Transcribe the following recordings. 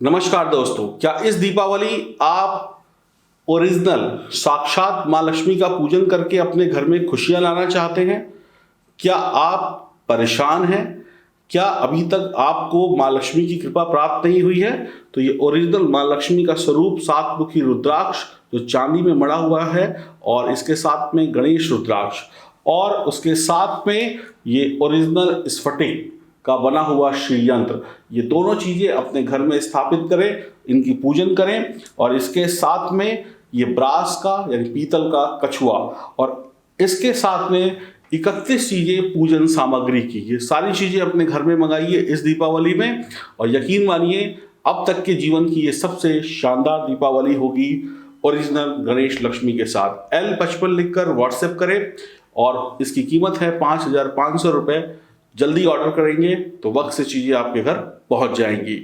नमस्कार दोस्तों, क्या इस दीपावली आप ओरिजिनल साक्षात माँ लक्ष्मी का पूजन करके अपने घर में खुशियां लाना चाहते हैं? क्या आप परेशान हैं? क्या अभी तक आपको माँ लक्ष्मी की कृपा प्राप्त नहीं हुई है? तो ये ओरिजिनल माँ लक्ष्मी का स्वरूप सातमुखी रुद्राक्ष जो चांदी में मड़ा हुआ है और इसके साथ में गणेश रुद्राक्ष और उसके साथ में ये ओरिजिनल स्फटिक का बना हुआ श्री यंत्र, ये दोनों चीजें अपने घर में स्थापित करें, इनकी पूजन करें। और इसके साथ में ये ब्रास का यानी पीतल का कछुआ और इसके साथ में 31 चीजें पूजन सामग्री की, ये सारी चीजें अपने घर में मंगाइए इस दीपावली में। और यकीन मानिए अब तक के जीवन की ये सबसे शानदार दीपावली होगी ओरिजिनल गणेश लक्ष्मी के साथ। L55 लिखकर व्हाट्सएप करें और इसकी कीमत है 5,500 रुपये। जल्दी ऑर्डर करेंगे तो वक्त से चीजें आपके घर पहुंच जाएंगी।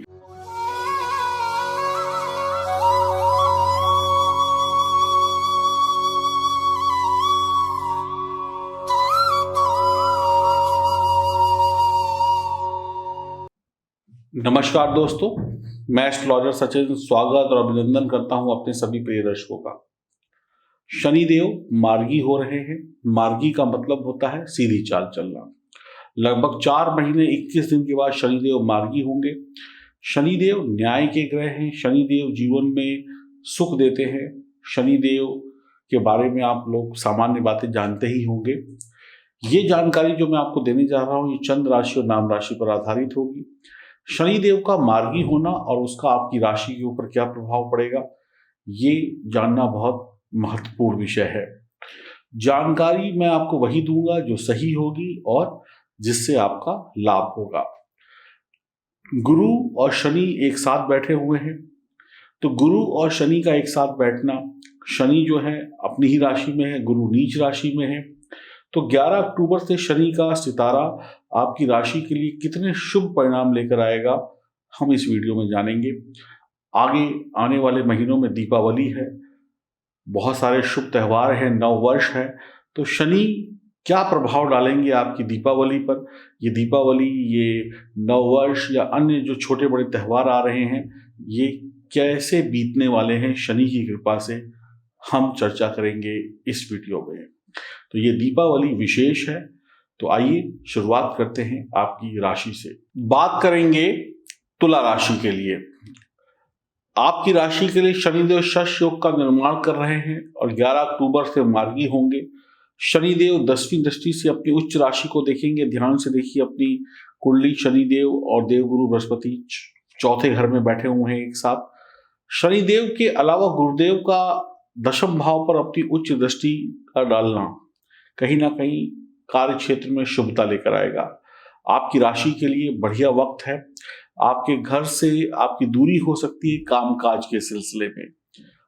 नमस्कार दोस्तों, मैं एस्ट्रोलॉजर सचिन स्वागत और अभिनंदन करता हूं अपने सभी प्रिय दर्शकों का। शनिदेव मार्गी हो रहे हैं। मार्गी का मतलब होता है सीधी चाल चलना। लगभग 4 महीने 21 दिन के बाद शनिदेव मार्गी होंगे। शनिदेव न्याय के ग्रह हैं। शनिदेव जीवन में सुख देते हैं। शनिदेव के बारे में आप लोग सामान्य बातें जानते ही होंगे। ये जानकारी जो मैं आपको देने जा रहा हूँ ये चंद्र राशि और नाम राशि पर आधारित होगी। शनिदेव का मार्गी होना और उसका आपकी राशि के ऊपर क्या प्रभाव पड़ेगा, ये जानना बहुत महत्वपूर्ण विषय है। जानकारी मैं आपको वही दूंगा जो सही होगी और जिससे आपका लाभ होगा। गुरु और शनि एक साथ बैठे हुए हैं, तो गुरु और शनि का एक साथ बैठना, शनि जो है अपनी ही राशि में है, गुरु नीच राशि में है। तो 11 अक्टूबर से शनि का सितारा आपकी राशि के लिए कितने शुभ परिणाम लेकर आएगा हम इस वीडियो में जानेंगे। आगे आने वाले महीनों में दीपावली है, बहुत सारे शुभ त्यौहार हैं, नव वर्ष है, तो शनि क्या प्रभाव डालेंगे आपकी दीपावली पर। ये दीपावली, ये नव वर्ष या अन्य जो छोटे बड़े त्यौहार आ रहे हैं, ये कैसे बीतने वाले हैं शनि की कृपा से, हम चर्चा करेंगे इस वीडियो में। तो ये दीपावली विशेष है। तो आइए शुरुआत करते हैं आपकी राशि से। बात करेंगे तुला राशि के लिए। आपकी राशि के लिए शनिदेव शश योग का निर्माण कर रहे हैं और 11 अक्टूबर से मार्गी होंगे। शनिदेव 10वीं दृष्टि से अपनी उच्च राशि को देखेंगे। ध्यान से देखिए अपनी कुंडली। शनिदेव और देवगुरु बृहस्पति चौथे घर में बैठे हुए हैं एक साथ। शनिदेव के अलावा गुरुदेव का 10वें भाव पर अपनी उच्च दृष्टि का डालना कहीं ना कहीं कार्य क्षेत्र में शुभता लेकर आएगा। आपकी राशि के लिए बढ़िया वक्त है। आपके घर से आपकी दूरी हो सकती है कामकाज के सिलसिले में,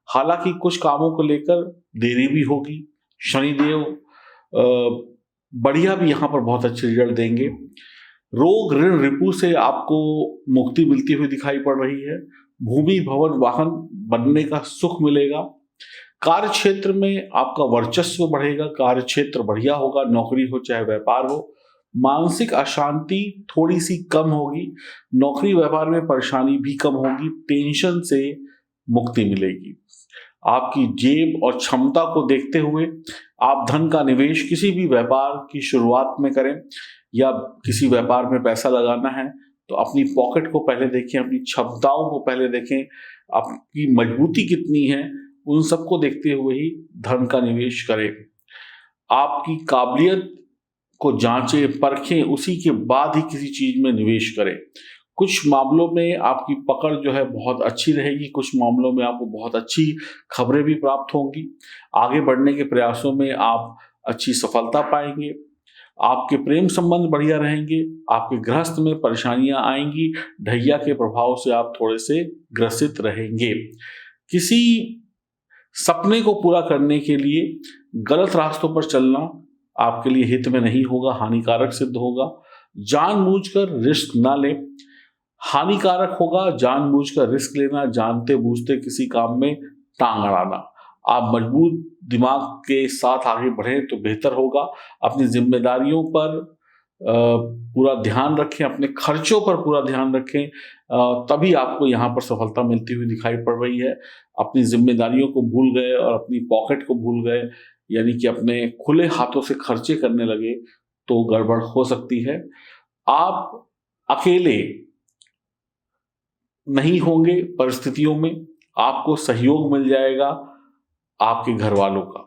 हालांकि कुछ कामों को लेकर देरी भी होगी। शनिदेव बढ़िया भी यहाँ पर बहुत अच्छे रिजल्ट देंगे। रोग ऋण रिपु से आपको मुक्ति मिलती हुई दिखाई पड़ रही है। भूमि भवन वाहन बनने का सुख मिलेगा। कार्य क्षेत्र में आपका वर्चस्व बढ़ेगा। कार्य क्षेत्र बढ़िया होगा, नौकरी हो चाहे व्यापार हो। मानसिक अशांति थोड़ी सी कम होगी। नौकरी व्यापार में परेशानी भी कम होगी। टेंशन से मुक्ति मिलेगी। आपकी जेब और क्षमता को देखते हुए आप धन का निवेश किसी भी व्यापार की शुरुआत में करें या किसी व्यापार में पैसा लगाना है तो अपनी पॉकेट को पहले देखें, अपनी क्षमताओं को पहले देखें, आपकी मजबूती कितनी है, उन सबको देखते हुए ही धन का निवेश करें। आपकी काबिलियत को जांचें परखें, उसी के बाद ही किसी चीज में निवेश करें। कुछ मामलों में आपकी पकड़ जो है बहुत अच्छी रहेगी, कुछ मामलों में आपको बहुत अच्छी खबरें भी प्राप्त होंगी। आगे बढ़ने के प्रयासों में आप अच्छी सफलता पाएंगे। आपके प्रेम संबंध बढ़िया रहेंगे। आपके गृहस्थ में परेशानियां आएंगी। ढैया के प्रभाव से आप थोड़े से ग्रसित रहेंगे। किसी सपने को पूरा करने के लिए गलत रास्तों पर चलना आपके लिए हित में नहीं होगा, हानिकारक सिद्ध होगा। जानबूझकर रिस्क ना लें, हानिकारक होगा। जानबूझकर रिस्क लेना, जानते बूझते किसी काम में टांग अड़ाना। आप मजबूत दिमाग के साथ आगे बढ़ें तो बेहतर होगा। अपनी जिम्मेदारियों पर पूरा ध्यान रखें, अपने खर्चों पर पूरा ध्यान रखें, तभी आपको यहाँ पर सफलता मिलती हुई दिखाई पड़ रही है। अपनी जिम्मेदारियों को भूल गए और अपनी पॉकेट को भूल गए, यानी कि अपने खुले हाथों से खर्चे करने लगे तो गड़बड़ हो सकती है। आप अकेले नहीं होंगे परिस्थितियों में, आपको सहयोग मिल जाएगा आपके घर वालों का।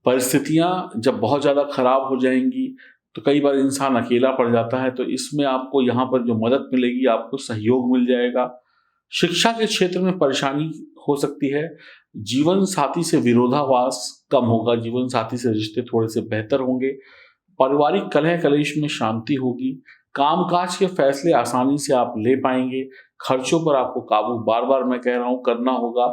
परिस्थितियां जब बहुत ज़्यादा खराब हो जाएंगी तो कई बार इंसान अकेला पड़ जाता है, तो इसमें आपको यहाँ पर जो मदद मिलेगी, आपको सहयोग मिल जाएगा। शिक्षा के क्षेत्र में परेशानी हो सकती है। जीवन साथी से विरोधाभास कम होगा, जीवन साथी से रिश्ते थोड़े से बेहतर होंगे। पारिवारिक कलह कलेश में शांति होगी। कामकाज के फैसले आसानी से आप ले पाएंगे। खर्चों पर आपको काबू, बार बार मैं कह रहा हूं, करना होगा।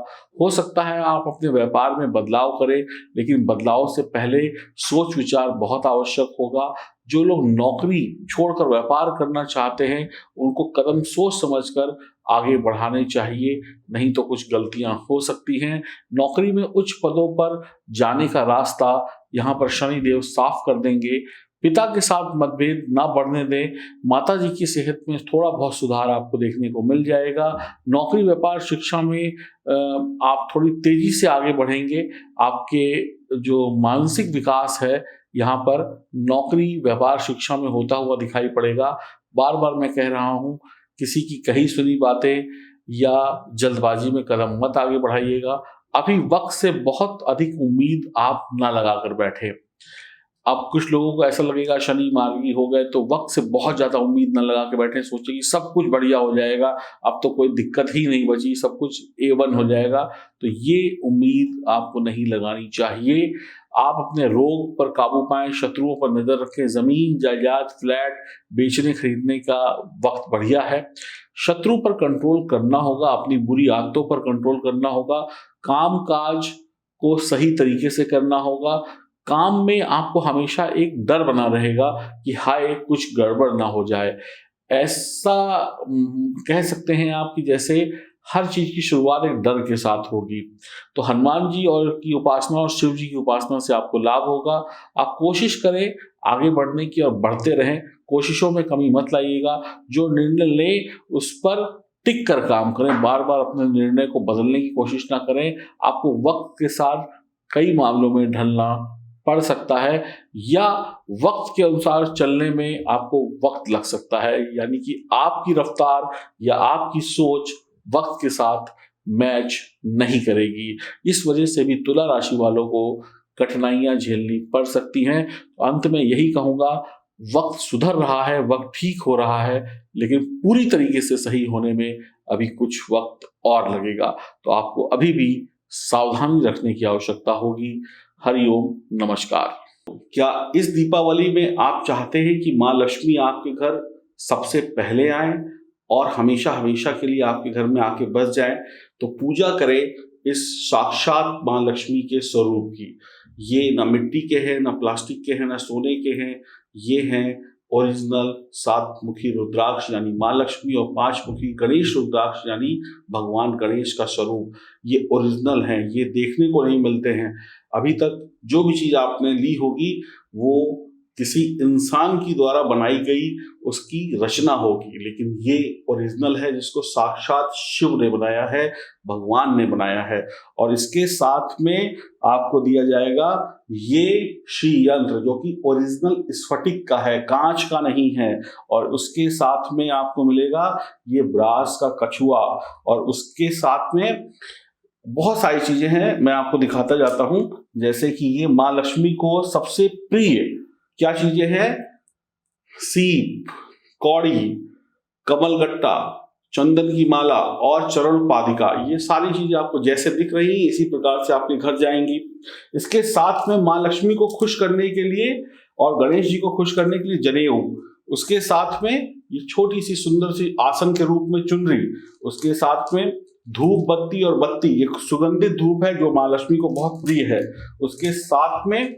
हो सकता है आप अपने व्यापार में बदलाव करें, लेकिन बदलाव से पहले सोच विचार बहुत आवश्यक होगा। जो लोग नौकरी छोड़कर व्यापार करना चाहते हैं, उनको कदम सोच समझकर आगे बढ़ाने चाहिए, नहीं तो कुछ गलतियां हो सकती हैं। नौकरी में उच्च पदों पर जाने का रास्ता यहाँ पर शनिदेव साफ कर देंगे। पिता के साथ मतभेद ना बढ़ने दें। माता जी की सेहत में थोड़ा बहुत सुधार आपको देखने को मिल जाएगा। नौकरी, व्यापार, शिक्षा में आप थोड़ी तेजी से आगे बढ़ेंगे। आपके जो मानसिक विकास है यहाँ पर नौकरी, व्यापार, शिक्षा में होता हुआ दिखाई पड़ेगा। बार बार मैं कह रहा हूँ, किसी की कही सुनी बातें या जल्दबाजी में कदम मत आगे बढ़ाइएगा। अभी वक्त से बहुत अधिक उम्मीद आप ना लगा कर बैठे। अब कुछ लोगों को ऐसा लगेगा शनि मार्गी हो गए, तो वक्त से बहुत ज्यादा उम्मीद न लगा के बैठे, सोचे कि सब कुछ बढ़िया हो जाएगा, अब तो कोई दिक्कत ही नहीं बची, सब कुछ A1 हो जाएगा। तो ये उम्मीद आपको नहीं लगानी चाहिए। आप अपने रोग पर काबू पाएं, शत्रुओं पर नजर रखें। जमीन, जायदाद, फ्लैट बेचने खरीदने का वक्त बढ़िया है। शत्रु पर कंट्रोल करना होगा, अपनी बुरी आदतों पर कंट्रोल करना होगा। काम काज को सही तरीके से करना होगा। काम में आपको हमेशा एक डर बना रहेगा कि हाय कुछ गड़बड़ ना हो जाए। ऐसा कह सकते हैं आप कि जैसे हर चीज की शुरुआत एक डर के साथ होगी। तो हनुमान जी और की उपासना और शिव जी की उपासना से आपको लाभ होगा। आप कोशिश करें आगे बढ़ने की और बढ़ते रहें, कोशिशों में कमी मत लाइएगा। जो निर्णय लें उस पर टिक कर काम करें, बार बार अपने निर्णय को बदलने की कोशिश ना करें। आपको वक्त के साथ कई मामलों में ढलना पड़ सकता है या वक्त के अनुसार चलने में आपको वक्त लग सकता है, यानी कि आपकी रफ्तार या आपकी सोच वक्त के साथ मैच नहीं करेगी। इस वजह से भी तुला राशि वालों को कठिनाइयां झेलनी पड़ सकती हैं। तो अंत में यही कहूंगा, वक्त सुधर रहा है, वक्त ठीक हो रहा है, लेकिन पूरी तरीके से सही होने में अभी कुछ वक्त और लगेगा। तो आपको अभी भी सावधानी रखने की आवश्यकता होगी। हरिओम, नमस्कार। क्या इस दीपावली में आप चाहते हैं कि माँ लक्ष्मी आपके घर सबसे पहले आए और हमेशा हमेशा के लिए आपके घर में आके बस जाए? तो पूजा करें इस साक्षात माँ लक्ष्मी के स्वरूप की। ये ना मिट्टी के हैं, ना प्लास्टिक के हैं, ना सोने के हैं। ये हैं ओरिजिनल 7 मुखी रुद्राक्ष यानी माँ लक्ष्मी और 5 मुखी गणेश रुद्राक्ष यानी भगवान गणेश का स्वरूप। ये ओरिजिनल हैं, ये देखने को नहीं मिलते हैं। अभी तक जो भी चीज आपने ली होगी वो किसी इंसान की द्वारा बनाई गई उसकी रचना होगी, लेकिन ये ओरिजिनल है जिसको साक्षात शिव ने बनाया है, भगवान ने बनाया है। और इसके साथ में आपको दिया जाएगा ये श्री यंत्र जो कि ओरिजिनल स्फटिक का है, कांच का नहीं है। और उसके साथ में आपको मिलेगा ये ब्रास का कछुआ, और उसके साथ में बहुत सारी चीजें हैं, मैं आपको दिखाता जाता हूं। जैसे कि ये माँ लक्ष्मी को सबसे प्रिय क्या चीजें हैं? सीप, कौड़ी, कमलगट्टा, चंदन की माला और चरण पादिका। ये सारी चीजें आपको जैसे दिख रही हैं इसी प्रकार से आपके घर जाएंगी। इसके साथ में माँ लक्ष्मी को खुश करने के लिए और गणेश जी को खुश करने के लिए जनेऊ, उसके साथ में ये छोटी सी सुंदर सी आसन के रूप में चुनरी, उसके साथ में धूप बत्ती और बत्ती, ये सुगंधित धूप है जो माँ लक्ष्मी को बहुत प्रिय है। उसके साथ में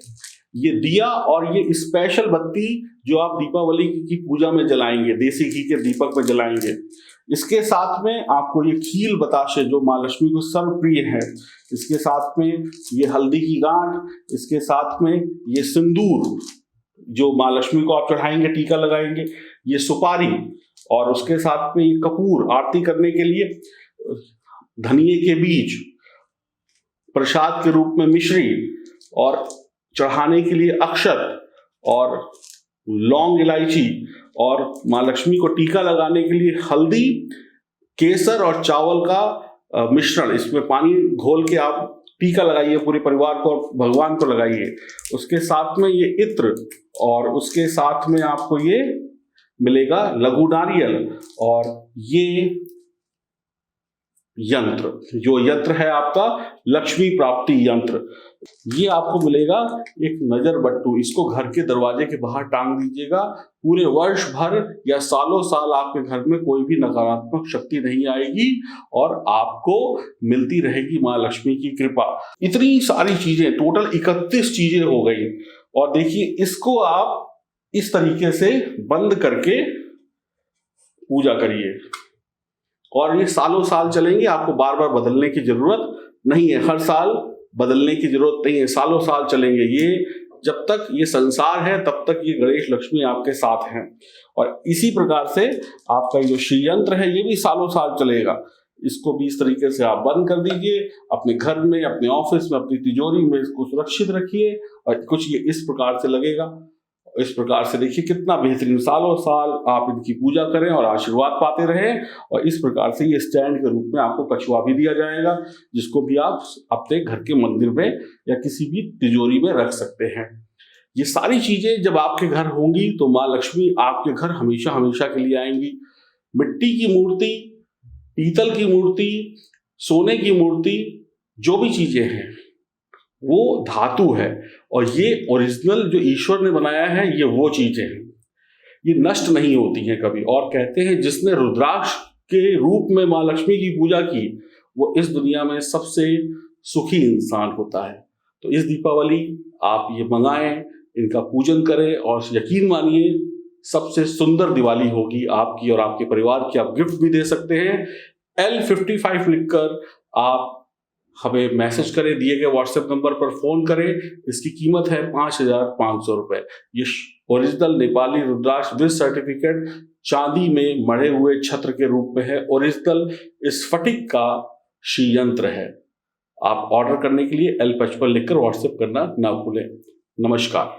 ये दिया और ये स्पेशल बत्ती जो आप दीपावली की पूजा में जलाएंगे, देसी घी के दीपक में जलाएंगे। इसके साथ में आपको ये खील बताशे जो माँ लक्ष्मी को सर्वप्रिय है। इसके साथ में ये हल्दी की गांठ, इसके साथ में ये सिंदूर जो माँ लक्ष्मी को आप चढ़ाएंगे, टीका लगाएंगे, ये सुपारी, और उसके साथ में ये कपूर, आरती करने के लिए धनिये के बीज, प्रसाद के रूप में मिश्री, और चढ़ाने के लिए अक्षत और लौंग, इलायची, और माँ लक्ष्मी को टीका लगाने के लिए हल्दी, केसर और चावल का मिश्रण, इसमें पानी घोल के आप टीका लगाइए, पूरे परिवार को और भगवान को लगाइए। उसके साथ में ये इत्र, और उसके साथ में आपको ये मिलेगा लघु नारियल, और ये यंत्र, जो यंत्र है आपका लक्ष्मी प्राप्ति यंत्र, ये आपको मिलेगा एक नजर बट्टू। इसको घर के दरवाजे के बाहर टांग दीजिएगा। पूरे वर्ष भर या सालों साल आपके घर में कोई भी नकारात्मक शक्ति नहीं आएगी और आपको मिलती रहेगी माँ लक्ष्मी की कृपा। इतनी सारी चीजें, टोटल 31 चीजें हो गई। और देखिए, इसको आप इस तरीके से बंद करके पूजा करिए, और ये सालों साल चलेंगे। आपको बार बार बदलने की जरूरत नहीं है, हर साल बदलने की जरूरत नहीं है, सालों साल चलेंगे ये। जब तक ये संसार है तब तक ये गणेश लक्ष्मी आपके साथ हैं। और इसी प्रकार से आपका जो श्री यंत्र है ये भी सालों साल चलेगा। इसको भी इस तरीके से आप बंद कर दीजिए, अपने घर में, अपने ऑफिस में, अपनी तिजोरी में इसको सुरक्षित रखिए। और कुछ ये इस प्रकार से लगेगा। इस प्रकार से देखिए कितना बेहतरीन, सालों साल आप इनकी पूजा करें और आशीर्वाद पाते रहें। और इस प्रकार से ये स्टैंड के रूप में आपको कछुआ भी दिया जाएगा, जिसको भी आप अपने घर के मंदिर में या किसी भी तिजोरी में रख सकते हैं। ये सारी चीजें जब आपके घर होंगी तो माँ लक्ष्मी आपके घर हमेशा हमेशा के लिए आएंगी। मिट्टी की मूर्ति, पीतल की मूर्ति, सोने की मूर्ति, जो भी चीजें हैं वो धातु है, और ये ओरिजिनल जो ईश्वर ने बनाया है ये वो चीजें हैं, ये नष्ट नहीं होती हैं कभी। और कहते हैं जिसने रुद्राक्ष के रूप में माँ लक्ष्मी की पूजा की वो इस दुनिया में सबसे सुखी इंसान होता है। तो इस दीपावली आप ये मंगाएं, इनका पूजन करें, और यकीन मानिए सबसे सुंदर दिवाली होगी आपकी और आपके परिवार की। आप गिफ्ट भी दे सकते हैं। L55 लिखकर आप हमें मैसेज करें, दिए गए व्हाट्सएप नंबर पर फोन करें। इसकी कीमत है 5,500 रुपए। ये original Nepali rudraksha with certificate चांदी में मढ़े हुए छत्र के रूप में है। ओरिजिनल स्फटिक का श्री यंत्र है। आप ऑर्डर करने के लिए L55 लिखकर व्हाट्सएप करना ना भूलें। नमस्कार।